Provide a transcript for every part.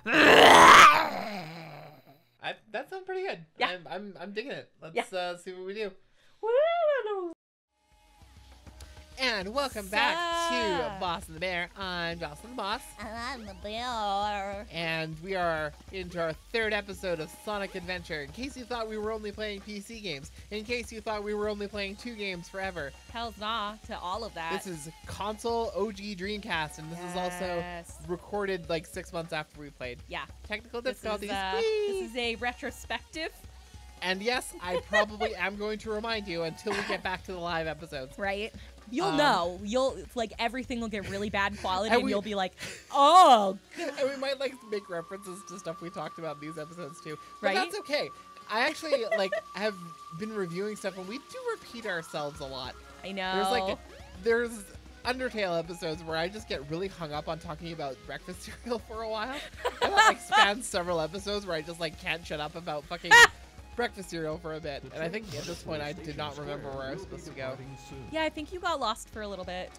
back. That sounds pretty good. Yeah. I'm digging it. Let's see what we do. And welcome back to Boss and the Bear. I'm Jocelyn the Boss. And I'm the bear. And we are into our third episode of Sonic Adventure. In case you thought we were only playing PC games, in case you thought we were only playing 2 games forever. Hell's nah to all of that. This is console OG Dreamcast, and this is also recorded like 6 months after we played. Yeah. Technical difficulties. This is a retrospective. And yes, I probably am going to remind you until we get back to the live episodes. Right? You'll know. You'll, like, everything will get really bad quality, and you'll be like, oh. And we might, like, make references to stuff we talked about in these episodes, too. But right? that's okay. I actually, like, have been reviewing stuff, and we do repeat ourselves a lot. I know. There's Undertale episodes where I just get really hung up on talking about breakfast cereal for a while. And that, like, spans several episodes where I just, like, can't shut up about fucking breakfast cereal for a bit. And I think at this point I did not remember where I was supposed to go. Yeah, I think you got lost for a little bit.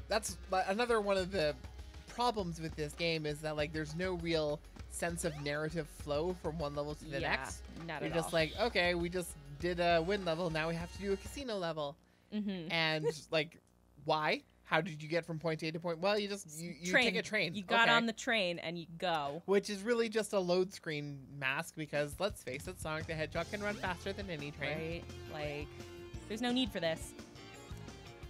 That's another one of the problems with this game is that, like, there's no real sense of narrative flow from one level to the next. Not You're at just all. like, okay, we just did a wind level, now we have to do a casino level. And like, why? How did you get from point A to point? Well, you just you take a train. You got on the train and you go. Which is really just a load screen mask because let's face it, Sonic the Hedgehog can run faster than any train. Right? Like, there's no need for this.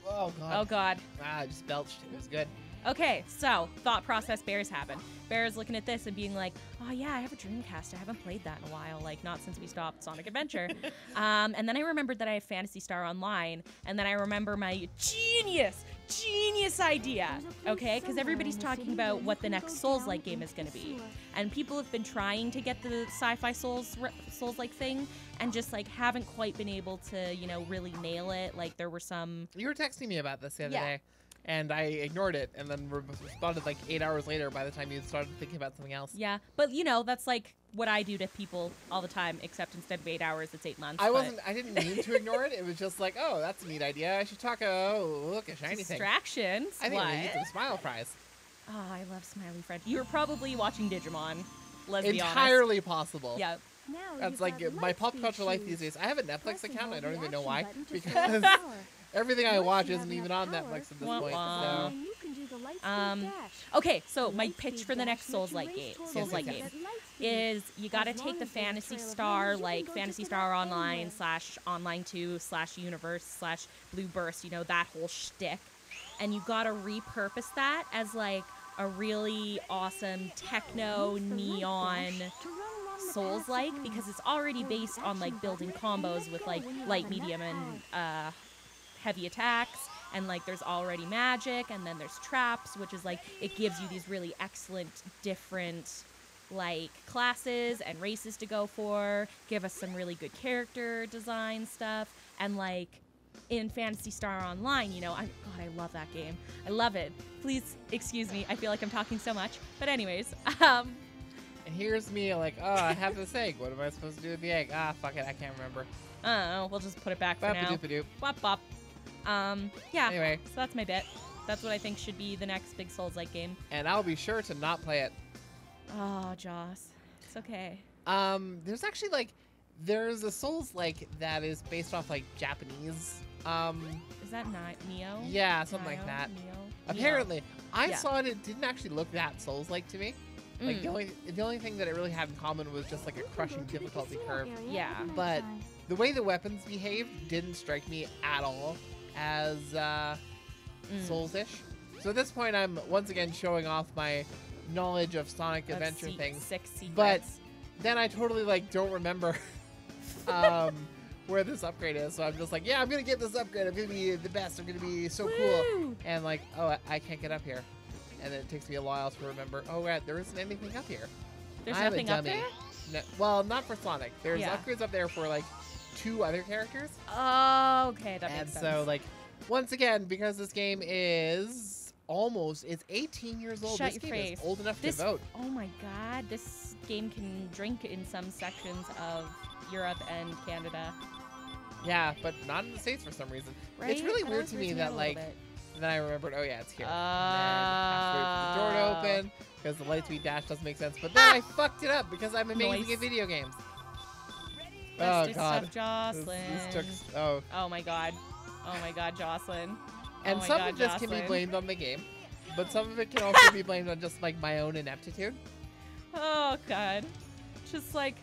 Oh god. Oh god. I just belched. It was good. Okay, so thought process Bears happen. Bears looking at this and being like, oh yeah, I have a Dreamcast. I haven't played that in a while, like not since we stopped Sonic Adventure. And then I remembered that I have Phantasy Star Online, and then I remember my genius idea, okay? Because everybody's talking about what the next Souls-like game is going to be. And people have been trying to get the sci-fi Souls-like thing, and just like haven't quite been able to, you know, really nail it. Like there were some... You were texting me about this the other day. And I ignored it, and then responded like 8 hours later by the time you started thinking about something else. Yeah, but you know, that's like what I do to people all the time, except instead of 8 hours, it's 8 months. I didn't mean to ignore it. It was just like, oh, that's a neat idea. I should talk, look, a shiny Distractions? thing. I think we need some smile fries. Oh, I love Smiley Friend. You were probably watching Digimon, let's be honest. Entirely possible. Yeah. That's like my pop culture life these days. I have a Netflix account. I don't even know why. Because everything I watch isn't even on Netflix at this point. So. Okay, so my pitch for the next Souls-like game is you gotta take the Phantasy Star, like Phantasy Star Online / Online 2 / Universe / Blue Burst, you know, that whole shtick, and you gotta repurpose that as like a really awesome techno neon Souls-like, because it's already based on like building combos with like light, medium, and heavy attacks, and like there's already magic, and then there's traps, which is like it gives you these really excellent different like classes and races to go for, give us some really good character design stuff, and like in Phantasy Star Online, you know, I love that game. I love it. Please excuse me, I feel like I'm talking so much, but anyways, And here's me like, oh, I have this egg. What am I supposed to do with the egg? Ah, fuck it, I can't remember. Oh, we'll just put it back for now. Bop-a-doop-a-doop. Bop bop. Yeah. Anyway. So that's my bit. That's what I think should be the next big Souls-like game. And I'll be sure to not play it. Oh, Joss. It's okay. There's actually like, there's a Souls-like that is based off like Japanese. Is that Neo? Yeah, something like that. Neo? Apparently, I saw it. It didn't actually look that Souls-like to me. Like the only thing that it really had in common was just like a crushing difficulty curve. Yeah. But the way the weapons behaved didn't strike me at all as Souls-ish. So at this point, I'm once again showing off my knowledge of Sonic Adventure things. 6 secrets. But then I totally like don't remember where this upgrade is. So I'm just like, yeah, I'm gonna get this upgrade. I'm gonna be the best. I'm gonna be so cool. And like, oh, I can't get up here. And then it takes me a while to remember, oh, right, there isn't anything up here. There's I'm nothing a up dummy. there? No, well, not for Sonic. There's upgrades up there for like 2 other characters. Oh, okay, that makes sense. And so, like, once again, because this game is it's 18 years old. Shut this your game face. is old enough to vote. Oh my god, this game can drink in some sections of Europe and Canada. Yeah, but not in the States for some reason. Right? It's really weird to me that, like, then I remembered, oh yeah, it's here. And then have to wait for the door to open. because the Lightspeed dash doesn't make sense. But then I fucked it up because I'm amazing Nice. at video games. Best Oh of god. stuff, Jocelyn. This took Oh my god. Oh my god, Jocelyn. And oh my some god, of this can be Jocelyn. blamed on the game, but some of it can also be blamed on just like my own ineptitude. Oh god. Just like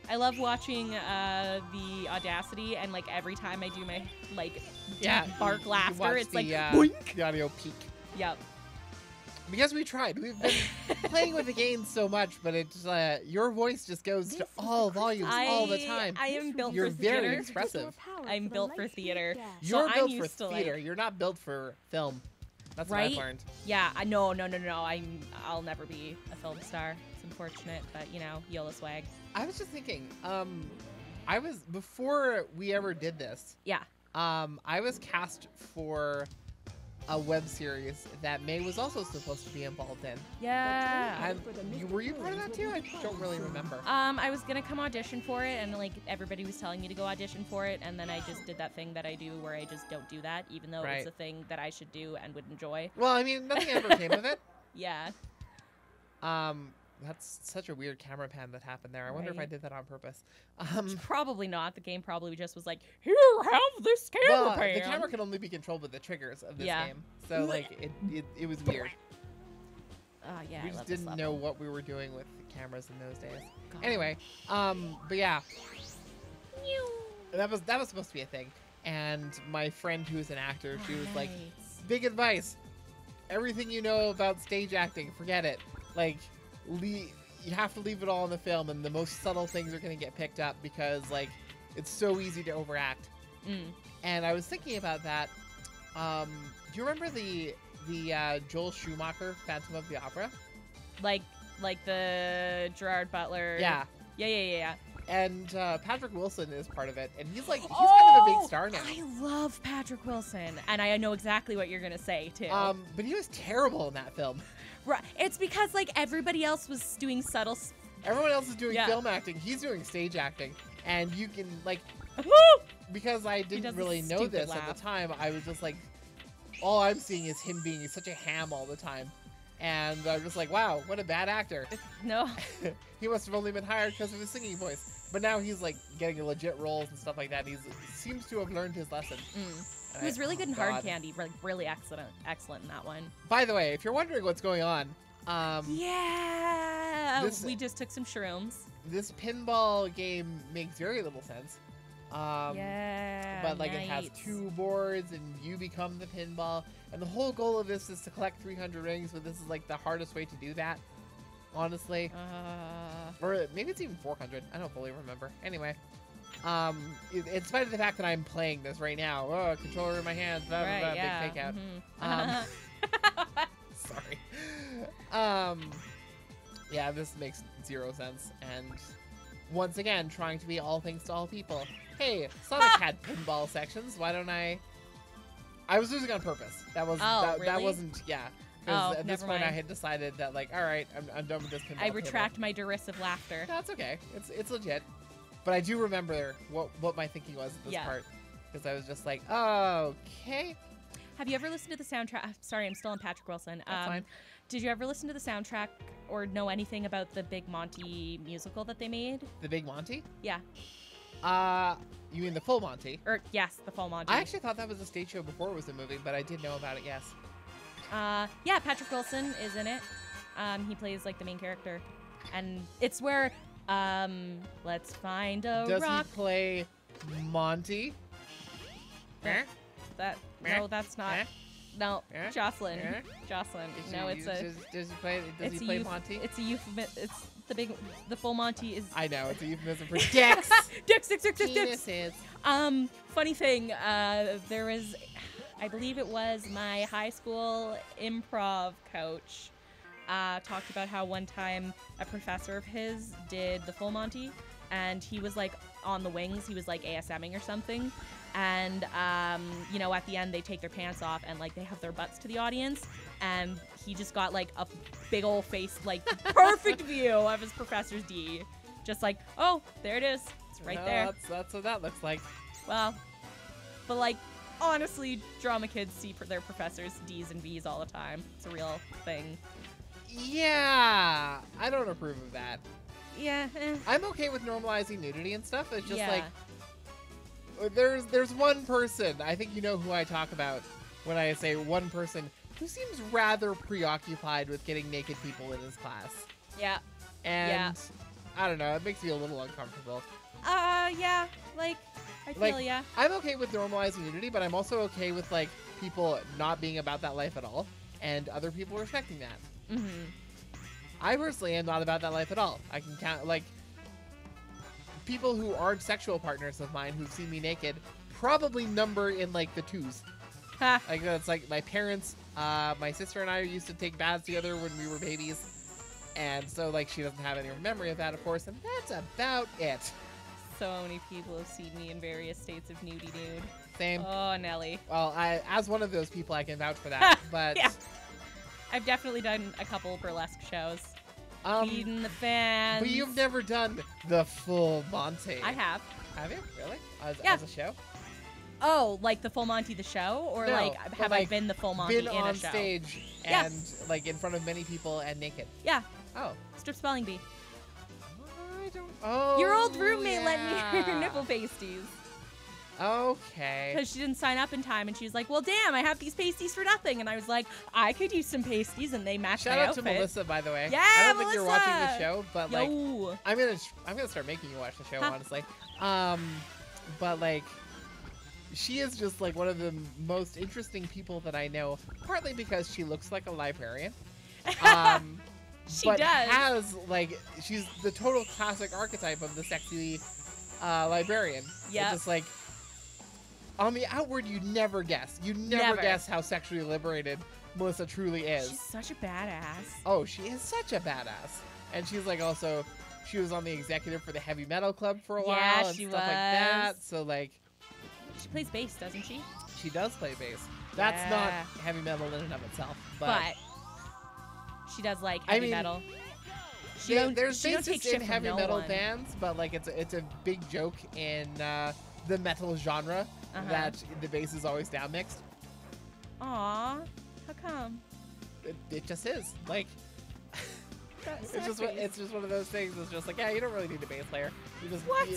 I love watching the Audacity, and like every time I do my like bark you laughter, watch it's like the, boink. the audio peak. Yep. Because we tried. We've been playing with the gain so much, but it's your voice just goes to all volumes all the time. I am built You're for very theater. expressive. I'm built for theater. You're so built I'm for used to, theater. like, You're not built for film. That's Right? what I've learned. Yeah, no. I'll never be a film star. It's unfortunate, but you know, YOLO swag. I was just thinking, I was before we ever did this. Yeah. I was cast for a web series that May was also supposed to be involved in. Yeah. Were you part of that too? I don't really remember. I was gonna come audition for it, and like everybody was telling me to go audition for it, and then I just did that thing that I do where I just don't do that, even though Right. it's a thing that I should do and would enjoy. Well, I mean, nothing ever came of it. Yeah. That's such a weird camera pan that happened there. I wonder if I Right. did that on purpose. Probably not. The game probably just was like, here, have this camera Well, pan. the camera can only be controlled with the triggers of this Yeah. game, so like it was weird. Yeah, We I just love this didn't know level. what we were doing with the cameras in those days. God. Anyway, but yeah, that was supposed to be a thing. And my friend who is an actor, she was like, Nice. big advice. Everything you know about stage acting, forget it. Like, you have to leave it all in the film, and the most subtle things are going to get picked up because, like, it's so easy to overact. Mm. And I was thinking about that. Do you remember the Joel Schumacher Phantom of the Opera? Like the Gerard Butler. Yeah. Yeah. And Patrick Wilson is part of it, and he's kind of a big star now. I love Patrick Wilson, and I know exactly what you're gonna say too. But he was terrible in that film. Right. It's because like everybody else was doing subtle. Everyone else is doing Yeah. film acting. He's doing stage acting, and you can like because I does didn't a really know stupid this at laugh. the time. I was just like, all I'm seeing is him being such a ham all the time, and I'm just like, wow, what a bad actor. No. He must have only been hired because of his singing voice. But now he's like getting legit roles and stuff like that. He seems to have learned his lesson. Mm. He was really good in Hard Candy. Really excellent in that one. By the way, if you're wondering what's going on, Yeah. This- We just took some shrooms. this pinball game makes very little sense. Yeah. But like it has nice. 2 2 boards and you become the pinball. And the whole goal of this is to collect 300 rings, but this is like the hardest way to do that. Honestly. Or maybe it's even 400. I don't fully remember. Anyway. In spite of the fact that I'm playing this right now. Oh, controller in my hands. Blah, blah, Right. blah, Yeah. Big fake mhm. out. Sorry. Yeah, this makes 0 sense. And once again, trying to be all things to all people. Hey, Sonic had pinball sections. Why don't I was losing on purpose. That was that really? wasn't at this never point I mind. had decided that like, all right, I'm done with this pinball. I table. retract my derisive laughter. That's okay. It's legit. But I do remember what my thinking was at this Yeah. part because I was just like, okay, Have you ever listened to the soundtrack? Sorry, I'm still on Patrick Wilson. that's fine. Did you ever listen to the soundtrack or know anything about the Big Monty musical that they made? The Big Monty? Yeah. You mean the Full Monty? Or yes, the Full Monty. I actually thought that was a stage show before it was a movie, but I did know about it. Yes. Yeah, Patrick Wilson is in it. He plays like the main character, and it's where let's find a Does rock. he play Monty? That- no, that's not. Eh? No, Eh? Jocelyn. Eh? Jocelyn. Is No, he- it's a. Does he play? Does It's he a play euph- Monty? It's a euphemism. It's the Full Monty is. I know it's a euphemism for dicks. Dicks. Penises. Funny thing, there was, I believe it was my high school improv coach, talked about how one time a professor of his did the Full Monty, and he was like on the wings, he was like ASMing or something, and you know, at the end they take their pants off and like they have their butts to the audience, and he just got like a big old face, like perfect view of his professor's D, just like, oh, there it is, it's right No, there. That's what that looks like. Well, but like, honestly, drama kids see their professors D's and B's all the time. It's a real thing. Yeah, I don't approve of that. Yeah. I'm okay with normalizing nudity and stuff. It's just Yeah. like there's one person, I think you know who I talk about when I say one person, who seems rather preoccupied with getting naked people in his class. Yeah. And I don't know, it makes me a little uncomfortable. Yeah. Like, I feel Like, ya. I'm okay with normalizing nudity, but I'm also okay with like people not being about that life at all and other people respecting that. Mm-hmm. I personally am not about that life at all. I can count, like, people who aren't sexual partners of mine who've seen me naked probably number in, like, the twos. Ha. Like, that's, like, my parents, my sister and I used to take baths together when we were babies. And so, like, she doesn't have any memory of that, of course, and that's about it. So many people have seen me in various states of nudie nude. Same. Oh, Nelly. Well, as one of those people, I can vouch for that. But, Yeah. I've definitely done a couple burlesque shows. Feeding the fans. but you've never done the full Monty. I have. Have you? Really? Yeah. As a show? Oh, like the Full Monty the show? Or No, like, but, have I like, been the Full Monty Been in on a show? stage Yeah. and, like, in front of many people and naked. Yeah. Oh. Strip Spelling Bee. I don't. Oh. Your old roommate lent me her yeah. nipple pasties. Okay. Because she didn't sign up in time, and she was like, well, damn, I have these pasties for nothing. And I was like, I could use some pasties, and they match Shout my out outfit. to Melissa, by the way. Yeah, I don't think you're watching the Melissa! show, but like, Yo. I'm gonna start making you watch the show, Huh. honestly. But like, she is just like one of the most interesting people that I know. Partly because she looks like a librarian. She but does. has like, she's the total classic archetype of the sexy librarian. Yep. It's just like, on the outward, you never guess. You never guess how sexually liberated Melissa truly is. She's such a badass. Oh, she is such a badass. And she's like also, she was on the executive for the Heavy Metal Club for a Yeah, while and she stuff like that. was. So like, She plays bass, doesn't she? she does play bass. That's not Yeah. heavy metal in and of itself, But she does like I heavy mean, metal. there's she don't take bassists shit in from heavy no metal one. bands, but like it's a big joke in the metal genre that the bass is always down mixed. Aw, how come? It just is. Like, That's it's just one of those things. It's just like, yeah, you don't really need a bass player. You just What?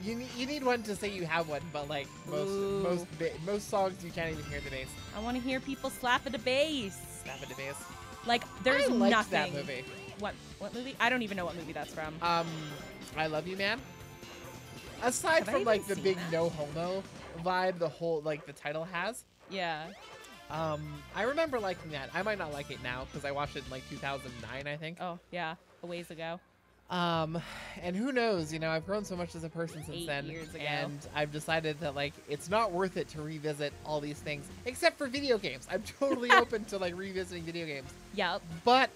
You need one to say you have one, but like most songs you can't even hear the bass. I want to hear people slap at the bass. Snap at the bass. Like, there's I liked nothing. that movie. What movie? I don't even know what movie that's from. I Love You, Man. Aside Have I from like even the seen big that? no homo vibe, the whole like the title has. Yeah. I remember liking that. I might not like it now because I watched it in like 2009, I think. Oh, yeah. A ways ago. And who knows? You know, I've grown so much as a person since 8 then, years ago. and I've decided that like it's not worth it to revisit all these things, except for video games. I'm totally open to like revisiting video games. Yep. But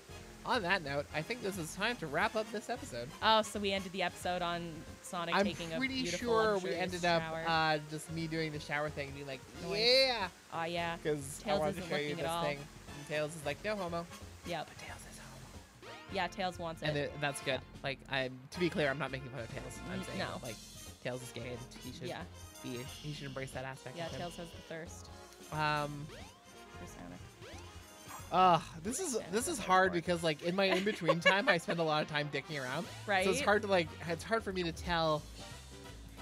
on that note, I think this is time to wrap up this episode. Oh, so we ended the episode on Sonic I'm taking a pretty beautiful sure we luxurious ended shower. up just me doing the shower thing and being like, Noise. yeah, Oh, yeah. because I Tails wanted to isn't show you looking this at all. thing. And Tails is like, no homo. Yep. But Tails is homo. Yeah, Tails wants it. And that's good. Like, to be clear, I'm not making fun of Tails. I'm saying No. like Tails is gay and he should Yeah. he should embrace that aspect Yeah, of him. Tails has the thirst for Sonic. This is Yeah, hard bored. because like in my in between time I spend a lot of time dicking around. Right? So it's hard to for me to tell.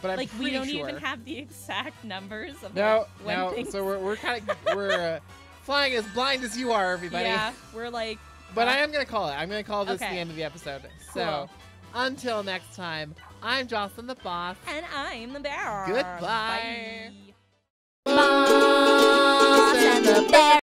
But I'm Like, we pretty don't sure. even have the exact numbers of No, like, when no. things... So we're kind of we're flying as blind as you are, everybody. Yeah, we're like... But I am gonna call it. I'm gonna call this Okay. the end of the episode. Cool. So until next time, I'm Jocelyn the Boss. And I'm the bear. Goodbye. Bye.